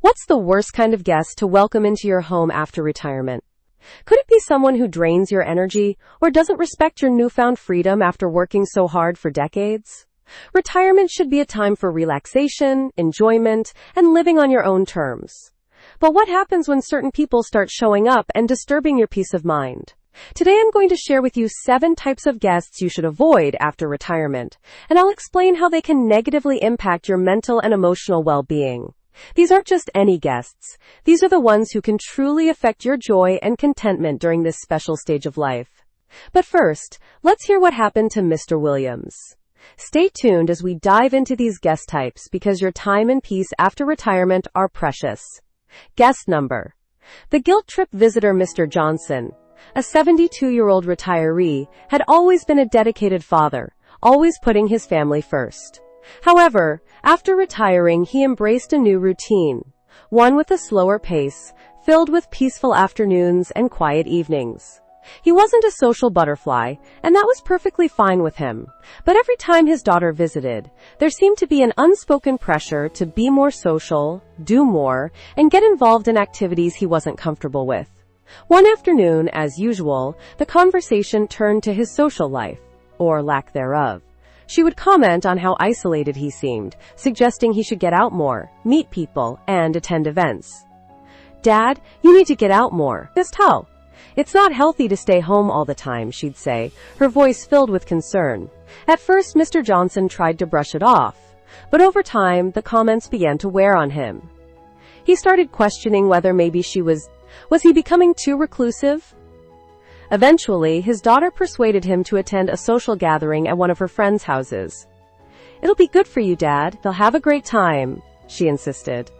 What's the worst kind of guest to welcome into your home after retirement? Could it be someone who drains your energy or doesn't respect your newfound freedom after working so hard for decades? Retirement should be a time for relaxation, enjoyment, and living on your own terms. But what happens when certain people start showing up and disturbing your peace of mind? Today I'm going to share with you 7 types of guests you should avoid after retirement, and I'll explain how they can negatively impact your mental and emotional well-being. These aren't just any guests. These are the ones who can truly affect your joy and contentment during this special stage of life. But first, let's hear what happened to Mr. Williams. Stay tuned as we dive into these guest types because your time and peace after retirement are precious. Guest number. The guilt trip visitor Mr. Johnson, a 72-year-old retiree, had always been a dedicated father, always putting his family first. However, after retiring, he embraced a new routine, one with a slower pace, filled with peaceful afternoons and quiet evenings. He wasn't a social butterfly, and that was perfectly fine with him. But every time his daughter visited, there seemed to be an unspoken pressure to be more social, do more, and get involved in activities he wasn't comfortable with. One afternoon, as usual, the conversation turned to his social life, or lack thereof. She would comment on how isolated he seemed, suggesting he should get out more, meet people, and attend events. "Dad, you need to get out more." "Just how?" "It's not healthy to stay home all the time," she'd say, her voice filled with concern. At first, Mr. Johnson tried to brush it off, but over time, the comments began to wear on him. He started questioning whether maybe was he becoming too reclusive? Eventually, his daughter persuaded him to attend a social gathering at one of her friends' houses. "It'll be good for you, Dad. They'll have a great time," she insisted.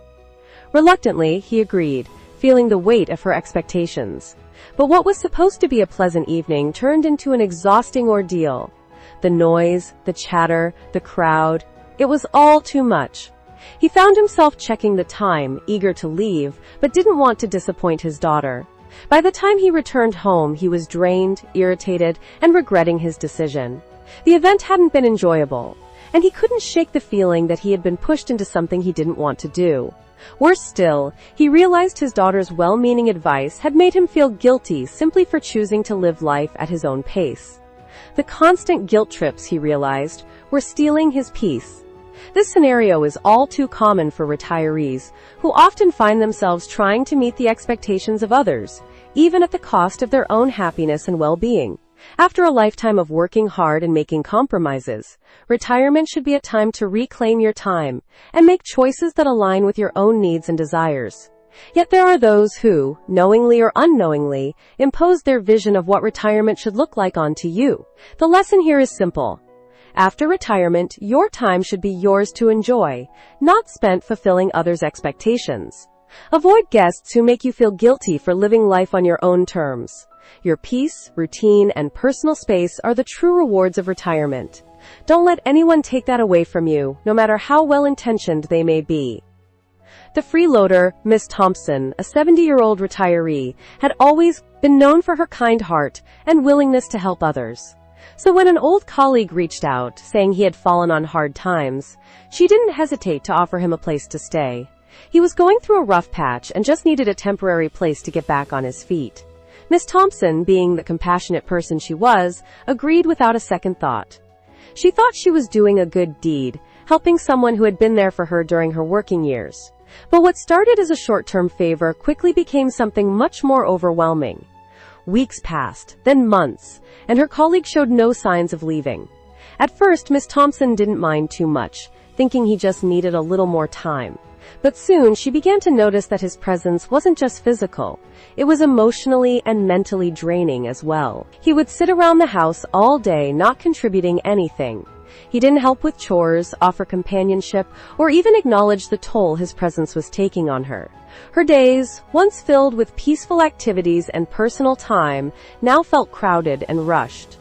Reluctantly, he agreed, feeling the weight of her expectations. But what was supposed to be a pleasant evening turned into an exhausting ordeal. The noise, the chatter, the crowd, it was all too much. He found himself checking the time, eager to leave, but didn't want to disappoint his daughter. By the time he returned home, he was drained, irritated, and regretting his decision. The event hadn't been enjoyable, and he couldn't shake the feeling that he had been pushed into something he didn't want to do. Worse still, he realized his daughter's well-meaning advice had made him feel guilty simply for choosing to live life at his own pace. The constant guilt trips, he realized, were stealing his peace. This scenario is all too common for retirees, who often find themselves trying to meet the expectations of others, even at the cost of their own happiness and well-being. After a lifetime of working hard and making compromises, retirement should be a time to reclaim your time and make choices that align with your own needs and desires. Yet there are those who, knowingly or unknowingly, impose their vision of what retirement should look like onto you. The lesson here is simple. After retirement, your time should be yours to enjoy, not spent fulfilling others' expectations. Avoid guests who make you feel guilty for living life on your own terms. Your peace, routine, and personal space are the true rewards of retirement. Don't let anyone take that away from you, no matter how well-intentioned they may be. The freeloader, Miss Thompson, a 70-year-old retiree, had always been known for her kind heart and willingness to help others. So when an old colleague reached out, saying he had fallen on hard times, she didn't hesitate to offer him a place to stay. He was going through a rough patch and just needed a temporary place to get back on his feet. Miss Thompson, being the compassionate person she was, agreed without a second thought. She thought she was doing a good deed, helping someone who had been there for her during her working years. But what started as a short-term favor quickly became something much more overwhelming. Weeks passed, then months, and her colleague showed no signs of leaving. At first, Miss Thompson didn't mind too much, thinking he just needed a little more time. But soon, she began to notice that his presence wasn't just physical. It was emotionally and mentally draining as well. He would sit around the house all day, not contributing anything. He didn't help with chores, offer companionship, or even acknowledge the toll his presence was taking on her. Her days, once filled with peaceful activities and personal time, now felt crowded and rushed.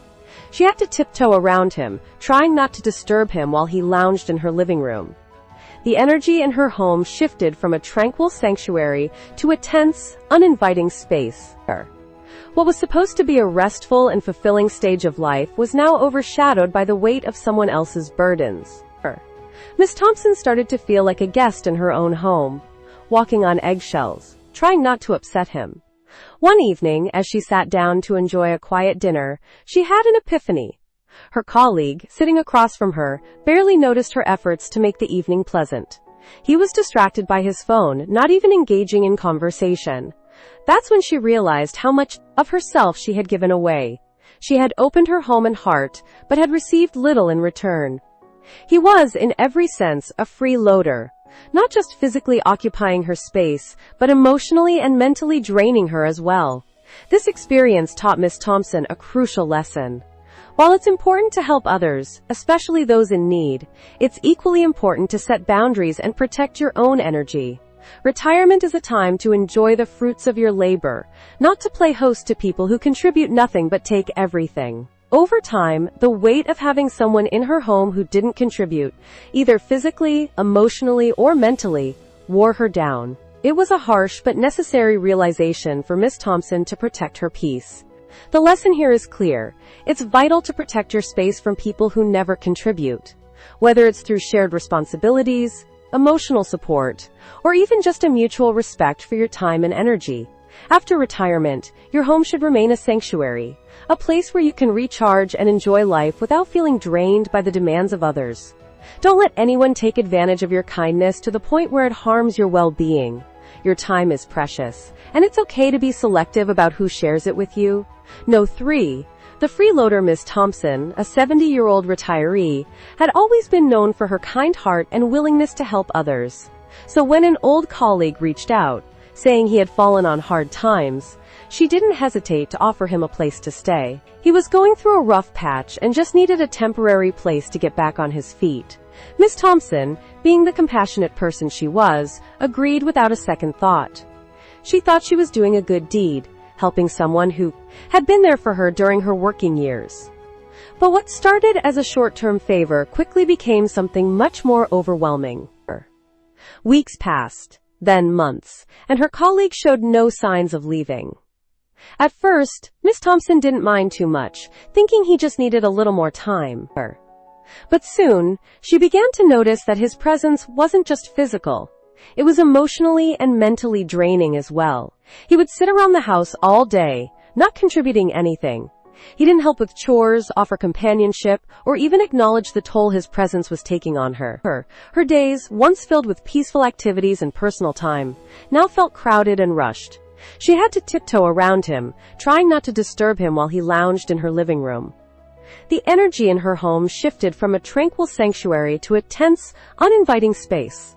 She had to tiptoe around him, trying not to disturb him while he lounged in her living room. The energy in her home shifted from a tranquil sanctuary to a tense, uninviting space. What was supposed to be a restful and fulfilling stage of life was now overshadowed by the weight of someone else's burdens. Miss Thompson started to feel like a guest in her own home. walking on eggshells, trying not to upset him. One evening, as she sat down to enjoy a quiet dinner, she had an epiphany. Her colleague, sitting across from her, barely noticed her efforts to make the evening pleasant. He was distracted by his phone, not even engaging in conversation. That's when she realized how much of herself she had given away. She had opened her home and heart, but had received little in return. He was, in every sense, a freeloader, not just physically occupying her space, but emotionally and mentally draining her as well. This experience taught Miss Thompson a crucial lesson. While it's important to help others, especially those in need, it's equally important to set boundaries and protect your own energy. Retirement is a time to enjoy the fruits of your labor, not to play host to people who contribute nothing but take everything. Over time, the weight of having someone in her home who didn't contribute, either physically, emotionally, or mentally, wore her down. It was a harsh but necessary realization for Miss Thompson to protect her peace. The lesson here is clear. It's vital to protect your space from people who never contribute. Whether it's through shared responsibilities, emotional support, or even just a mutual respect for your time and energy. After retirement, your home should remain a sanctuary, a place where you can recharge and enjoy life without feeling drained by the demands of others. Don't let anyone take advantage of your kindness to the point where it harms your well-being. Your time is precious, and it's okay to be selective about who shares it with you. No. 3. The freeloader Miss Thompson, a 70-year-old retiree, had always been known for her kind heart and willingness to help others. So when an old colleague reached out, saying he had fallen on hard times, she didn't hesitate to offer him a place to stay. He was going through a rough patch and just needed a temporary place to get back on his feet. Miss Thompson, being the compassionate person she was, agreed without a second thought. She thought she was doing a good deed, helping someone who had been there for her during her working years. But what started as a short-term favor quickly became something much more overwhelming. Weeks passed, then months, and her colleague showed no signs of leaving. At first, Miss Thompson didn't mind too much, thinking he just needed a little more time. But soon, she began to notice that his presence wasn't just physical. It was emotionally and mentally draining as well. He would sit around the house all day, not contributing anything. He didn't help with chores, offer companionship, or even acknowledge the toll his presence was taking on her. Her days, once filled with peaceful activities and personal time, now felt crowded and rushed. She had to tiptoe around him, trying not to disturb him while he lounged in her living room. The energy in her home shifted from a tranquil sanctuary to a tense, uninviting space.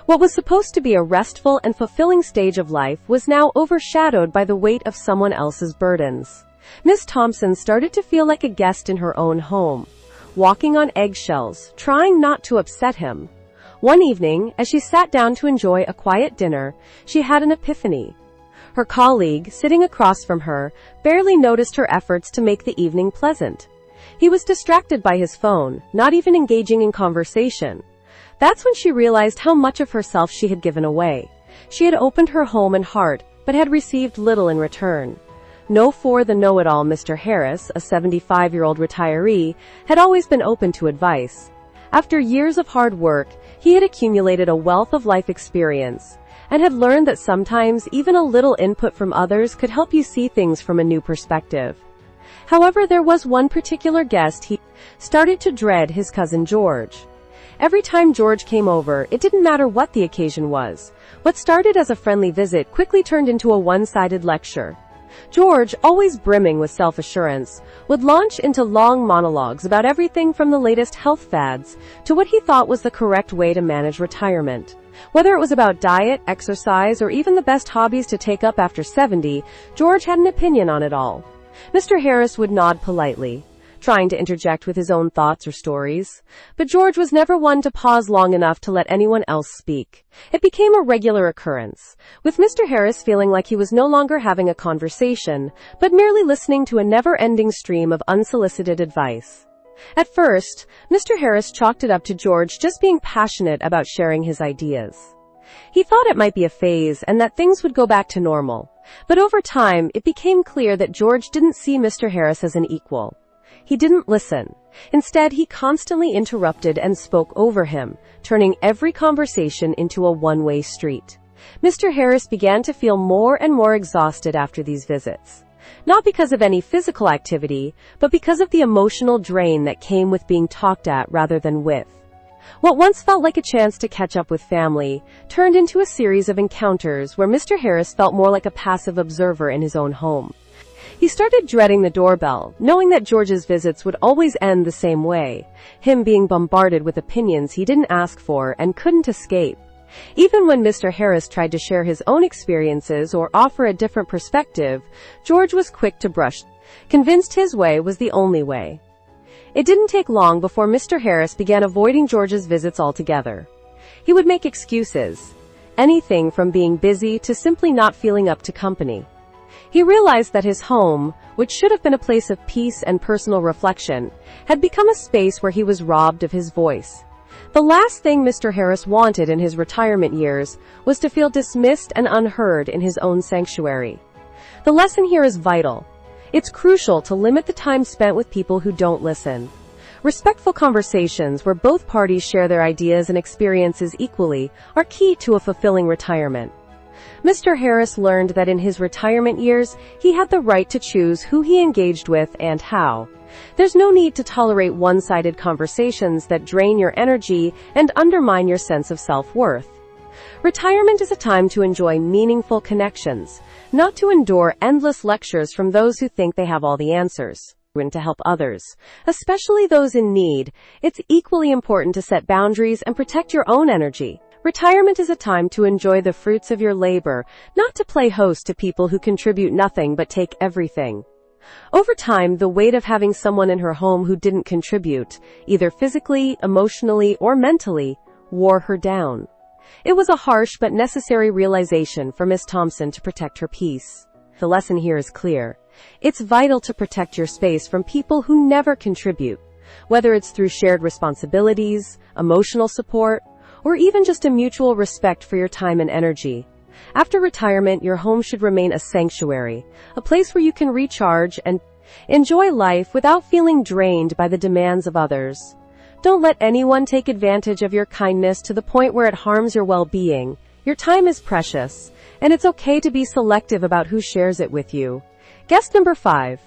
What was supposed to be a restful and fulfilling stage of life was now overshadowed by the weight of someone else's burdens. Miss Thompson started to feel like a guest in her own home, walking on eggshells, trying not to upset him. One evening, as she sat down to enjoy a quiet dinner, she had an epiphany. Her colleague, sitting across from her, barely noticed her efforts to make the evening pleasant. He was distracted by his phone, not even engaging in conversation. That's when she realized how much of herself she had given away. She had opened her home and heart, but had received little in return. For the know-it-all Mr. Harris, a 75-year-old retiree, had always been open to advice. After years of hard work, he had accumulated a wealth of life experience, and had learned that sometimes even a little input from others could help you see things from a new perspective. However, there was one particular guest he started to dread: his cousin George. Every time George came over, it didn't matter what the occasion was. What started as a friendly visit quickly turned into a one-sided lecture. George, always brimming with self-assurance, would launch into long monologues about everything from the latest health fads to what he thought was the correct way to manage retirement. Whether it was about diet, exercise, or even the best hobbies to take up after 70, George had an opinion on it all. Mr. Harris would nod politely, trying to interject with his own thoughts or stories. But George was never one to pause long enough to let anyone else speak. It became a regular occurrence, with Mr. Harris feeling like he was no longer having a conversation, but merely listening to a never-ending stream of unsolicited advice. At first, Mr. Harris chalked it up to George just being passionate about sharing his ideas. He thought it might be a phase and that things would go back to normal. But over time, it became clear that George didn't see Mr. Harris as an equal. He didn't listen. Instead, he constantly interrupted and spoke over him, turning every conversation into a one-way street. Mr. Harris began to feel more and more exhausted after these visits. Not because of any physical activity, but because of the emotional drain that came with being talked at rather than with. What once felt like a chance to catch up with family turned into a series of encounters where Mr. Harris felt more like a passive observer in his own home. He started dreading the doorbell, knowing that George's visits would always end the same way, him being bombarded with opinions he didn't ask for and couldn't escape. Even when Mr. Harris tried to share his own experiences or offer a different perspective, George was quick to brush, convinced his way was the only way. It didn't take long before Mr. Harris began avoiding George's visits altogether. He would make excuses, anything from being busy to simply not feeling up to company. He realized that his home, which should have been a place of peace and personal reflection, had become a space where he was robbed of his voice. The last thing Mr. Harris wanted in his retirement years was to feel dismissed and unheard in his own sanctuary. The lesson here is vital. It's crucial to limit the time spent with people who don't listen. Respectful conversations where both parties share their ideas and experiences equally are key to a fulfilling retirement. Mr. Harris learned that in his retirement years, he had the right to choose who he engaged with and how. There's no need to tolerate one-sided conversations that drain your energy and undermine your sense of self-worth. Retirement is a time to enjoy meaningful connections, not to endure endless lectures from those who think they have all the answers. And to help others, especially those in need, it's equally important to set boundaries and protect your own energy. Retirement is a time to enjoy the fruits of your labor, not to play host to people who contribute nothing but take everything. Over time, the weight of having someone in her home who didn't contribute, either physically, emotionally, or mentally, wore her down. It was a harsh but necessary realization for Miss Thompson to protect her peace. The lesson here is clear. It's vital to protect your space from people who never contribute, whether it's through shared responsibilities, emotional support, or even just a mutual respect for your time and energy. After retirement, your home should remain a sanctuary, a place where you can recharge and enjoy life without feeling drained by the demands of others. Don't let anyone take advantage of your kindness to the point where it harms your well-being. Your time is precious, and it's okay to be selective about who shares it with you. Guest number 5.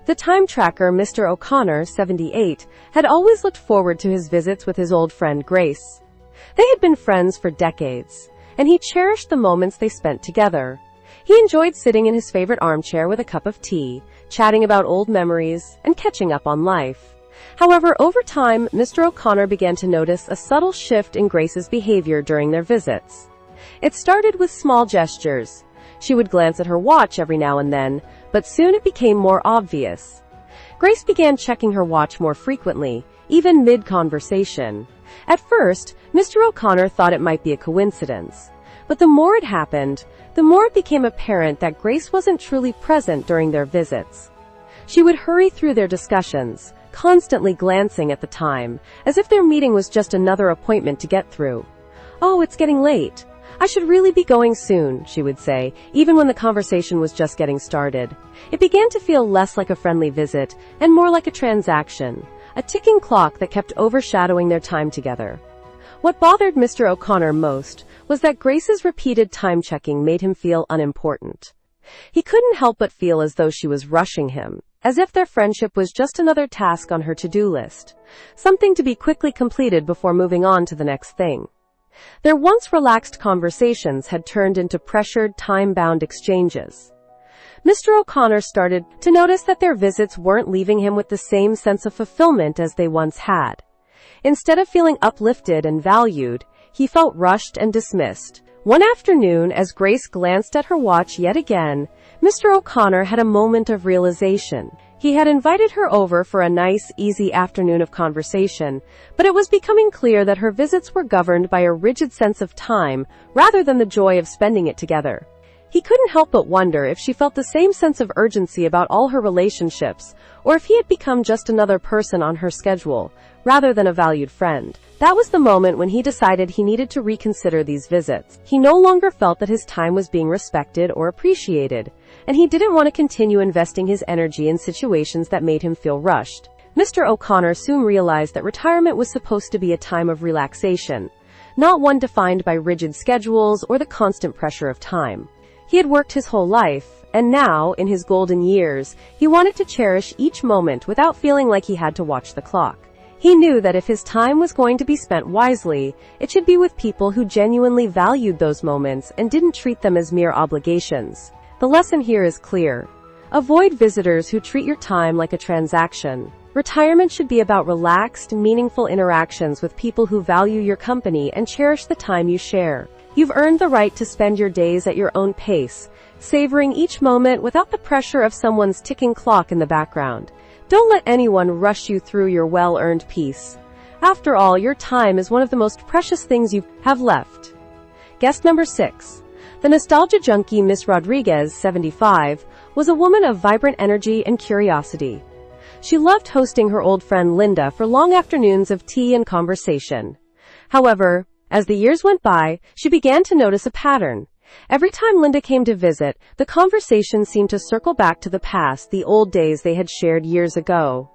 The time tracker, Mr. O'Connor, 78, had always looked forward to his visits with his old friend Grace. They had been friends for decades, and he cherished the moments they spent together. He enjoyed sitting in his favorite armchair with a cup of tea, chatting about old memories, and catching up on life. However, over time, Mr. O'Connor began to notice a subtle shift in Grace's behavior during their visits. It started with small gestures. She would glance at her watch every now and then, but soon it became more obvious. Grace began checking her watch more frequently, even mid-conversation. At first, Mr. O'Connor thought it might be a coincidence. But the more it happened, the more it became apparent that Grace wasn't truly present during their visits. She would hurry through their discussions, constantly glancing at the time, as if their meeting was just another appointment to get through. "Oh, it's getting late. I should really be going soon," she would say, even when the conversation was just getting started. It began to feel less like a friendly visit and more like a transaction, a ticking clock that kept overshadowing their time together. What bothered Mr. O'Connor most was that Grace's repeated time-checking made him feel unimportant. He couldn't help but feel as though she was rushing him, as if their friendship was just another task on her to-do list, something to be quickly completed before moving on to the next thing. Their once relaxed conversations had turned into pressured, time-bound exchanges. Mr. O'Connor started to notice that their visits weren't leaving him with the same sense of fulfillment as they once had. Instead of feeling uplifted and valued, he felt rushed and dismissed. One afternoon, as Grace glanced at her watch yet again, Mr. O'Connor had a moment of realization. He had invited her over for a nice, easy afternoon of conversation, but it was becoming clear that her visits were governed by a rigid sense of time rather than the joy of spending it together. He couldn't help but wonder if she felt the same sense of urgency about all her relationships, or if he had become just another person on her schedule, rather than a valued friend. That was the moment when he decided he needed to reconsider these visits. He no longer felt that his time was being respected or appreciated, and he didn't want to continue investing his energy in situations that made him feel rushed. Mr. O'Connor soon realized that retirement was supposed to be a time of relaxation, not one defined by rigid schedules or the constant pressure of time. He had worked his whole life, and now, in his golden years, he wanted to cherish each moment without feeling like he had to watch the clock. He knew that if his time was going to be spent wisely, it should be with people who genuinely valued those moments and didn't treat them as mere obligations. The lesson here is clear. Avoid visitors who treat your time like a transaction. Retirement should be about relaxed, meaningful interactions with people who value your company and cherish the time you share. You've earned the right to spend your days at your own pace, savoring each moment without the pressure of someone's ticking clock in the background. Don't let anyone rush you through your well-earned peace. After all, your time is one of the most precious things you have left. Guest number 6. The nostalgia junkie Miss Rodriguez, 75, was a woman of vibrant energy and curiosity. She loved hosting her old friend Linda for long afternoons of tea and conversation. However, as the years went by, she began to notice a pattern. Every time Linda came to visit, the conversation seemed to circle back to the past, the old days they had shared years ago.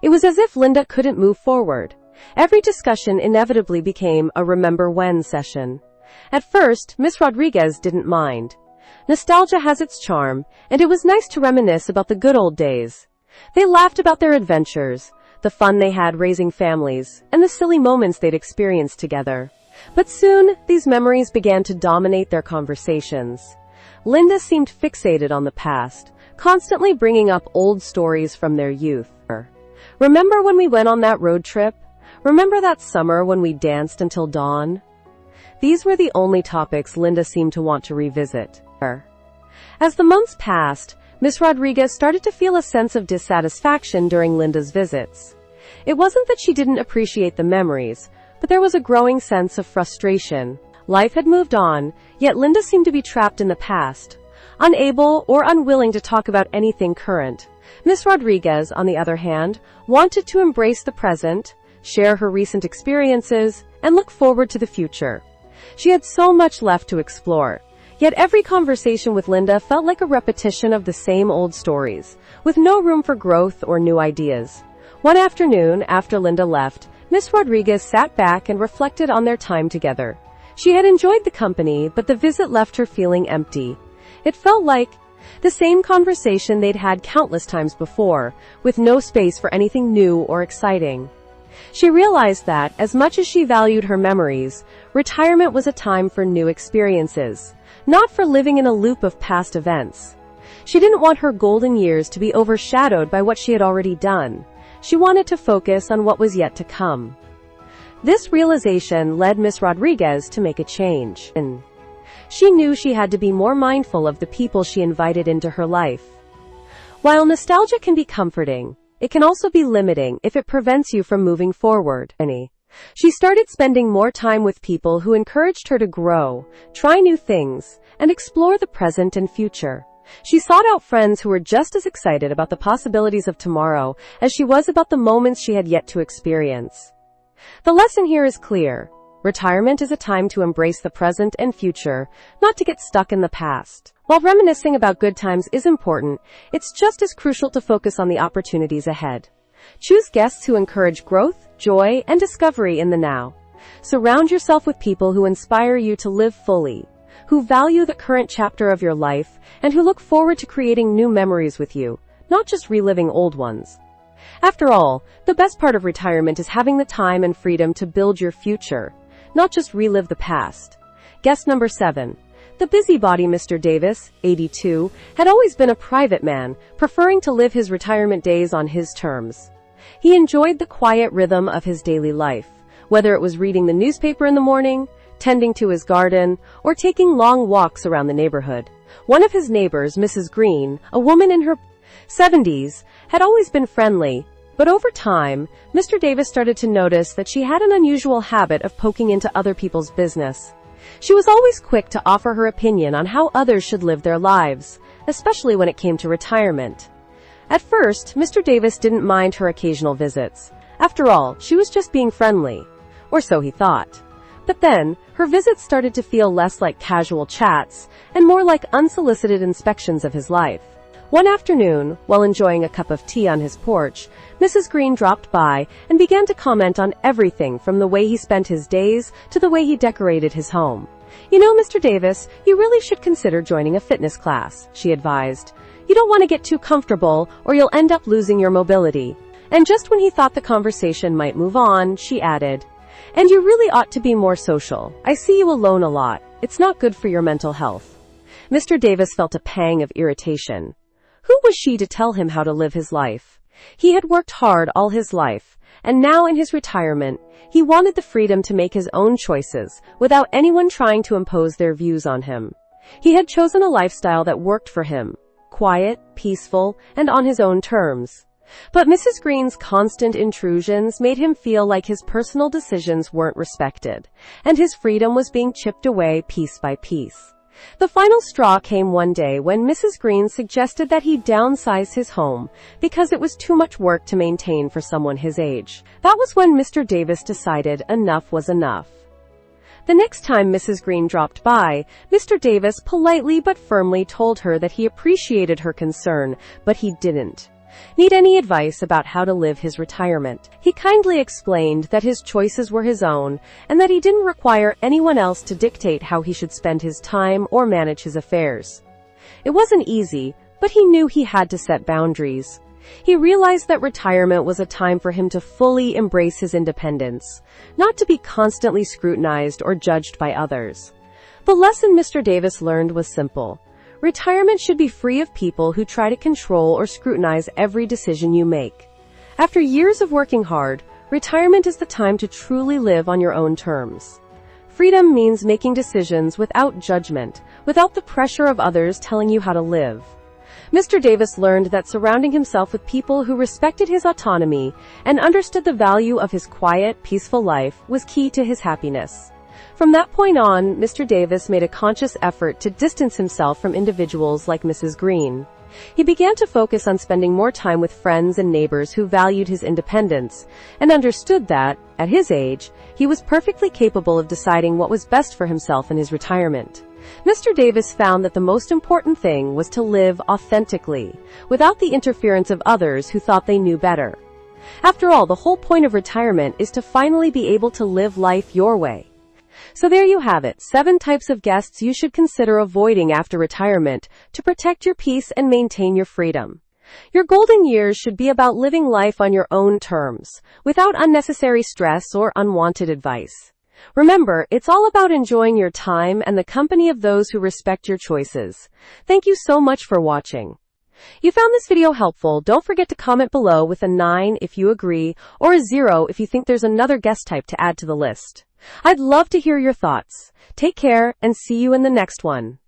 It was as if Linda couldn't move forward. Every discussion inevitably became a remember when session. At first, Miss Rodriguez didn't mind. Nostalgia has its charm, and it was nice to reminisce about the good old days. They laughed about their adventures, the fun they had raising families, and the silly moments they'd experienced together. But soon, these memories began to dominate their conversations. Linda seemed fixated on the past, constantly bringing up old stories from their youth. Remember when we went on that road trip? Remember that summer when we danced until dawn? These were the only topics Linda seemed to want to revisit. As the months passed, Miss Rodriguez started to feel a sense of dissatisfaction during Linda's visits. It wasn't that she didn't appreciate the memories, but there was a growing sense of frustration. Life had moved on, yet Linda seemed to be trapped in the past, unable or unwilling to talk about anything current. Miss Rodriguez, on the other hand, wanted to embrace the present, share her recent experiences, and look forward to the future. She had so much left to explore. Yet every conversation with Linda felt like a repetition of the same old stories, with no room for growth or new ideas. One afternoon, after Linda left, Miss Rodriguez sat back and reflected on their time together. She had enjoyed the company, but the visit left her feeling empty. It felt like the same conversation they'd had countless times before, with no space for anything new or exciting. She realized that, as much as she valued her memories, retirement was a time for new experiences, not for living in a loop of past events. She didn't want her golden years to be overshadowed by what she had already done. She wanted to focus on what was yet to come. This realization led Miss Rodriguez to make a change. She knew she had to be more mindful of the people she invited into her life. While nostalgia can be comforting, it can also be limiting if it prevents you from moving forward. She started spending more time with people who encouraged her to grow, try new things, and explore the present and future. She sought out friends who were just as excited about the possibilities of tomorrow as she was about the moments she had yet to experience. The lesson here is clear. Retirement is a time to embrace the present and future, not to get stuck in the past. While reminiscing about good times is important, it's just as crucial to focus on the opportunities ahead. Choose guests who encourage growth, joy, and discovery in the now. Surround yourself with people who inspire you to live fully, who value the current chapter of your life, and who look forward to creating new memories with you, not just reliving old ones. After all, the best part of retirement is having the time and freedom to build your future, not just relive the past. Guest number 7. The busybody Mr. Davis, 82, had always been a private man, preferring to live his retirement days on his terms. He enjoyed the quiet rhythm of his daily life, whether it was reading the newspaper in the morning, tending to his garden, or taking long walks around the neighborhood. One of his neighbors, Mrs. Green, a woman in her 70s, had always been friendly, but over time, Mr. Davis started to notice that she had an unusual habit of poking into other people's business. She was always quick to offer her opinion on how others should live their lives, especially when it came to retirement. At first, Mr. Davis didn't mind her occasional visits. After all, she was just being friendly. Or so he thought. But then, her visits started to feel less like casual chats, and more like unsolicited inspections of his life. One afternoon, while enjoying a cup of tea on his porch, Mrs. Green dropped by and began to comment on everything from the way he spent his days to the way he decorated his home. "You know, Mr. Davis, you really should consider joining a fitness class," she advised. "You don't want to get too comfortable or you'll end up losing your mobility." And just when he thought the conversation might move on, she added, "And you really ought to be more social. I see you alone a lot. It's not good for your mental health." Mr. Davis felt a pang of irritation. Who was she to tell him how to live his life? He had worked hard all his life, and now in his retirement, he wanted the freedom to make his own choices without anyone trying to impose their views on him. He had chosen a lifestyle that worked for him, quiet, peaceful, and on his own terms. But Mrs. Green's constant intrusions made him feel like his personal decisions weren't respected, and his freedom was being chipped away piece by piece. The final straw came one day when Mrs. Green suggested that he downsize his home because it was too much work to maintain for someone his age. That was when Mr. Davis decided enough was enough. The next time Mrs. Green dropped by, Mr. Davis politely but firmly told her that he appreciated her concern, but he didn't need any advice about how to live his retirement. He kindly explained that his choices were his own and that he didn't require anyone else to dictate how he should spend his time or manage his affairs. It wasn't easy, but he knew he had to set boundaries. He realized that retirement was a time for him to fully embrace his independence, not to be constantly scrutinized or judged by others. The lesson Mr. Davis learned was simple. Retirement should be free of people who try to control or scrutinize every decision you make. After years of working hard, retirement is the time to truly live on your own terms. Freedom means making decisions without judgment, without the pressure of others telling you how to live. Mr. Davis learned that surrounding himself with people who respected his autonomy and understood the value of his quiet, peaceful life was key to his happiness. From that point on, Mr. Davis made a conscious effort to distance himself from individuals like Mrs. Green. He began to focus on spending more time with friends and neighbors who valued his independence, and understood that, at his age, he was perfectly capable of deciding what was best for himself in his retirement. Mr. Davis found that the most important thing was to live authentically, without the interference of others who thought they knew better. After all, the whole point of retirement is to finally be able to live life your way. So there you have it, 7 types of guests you should consider avoiding after retirement to protect your peace and maintain your freedom. Your golden years should be about living life on your own terms, without unnecessary stress or unwanted advice. Remember, it's all about enjoying your time and the company of those who respect your choices. Thank you so much for watching. You found this video helpful. Don't forget to comment below with a 9 if you agree, or a 0 if you think there's another guest type to add to the list. I'd love to hear your thoughts. Take care and see you in the next one.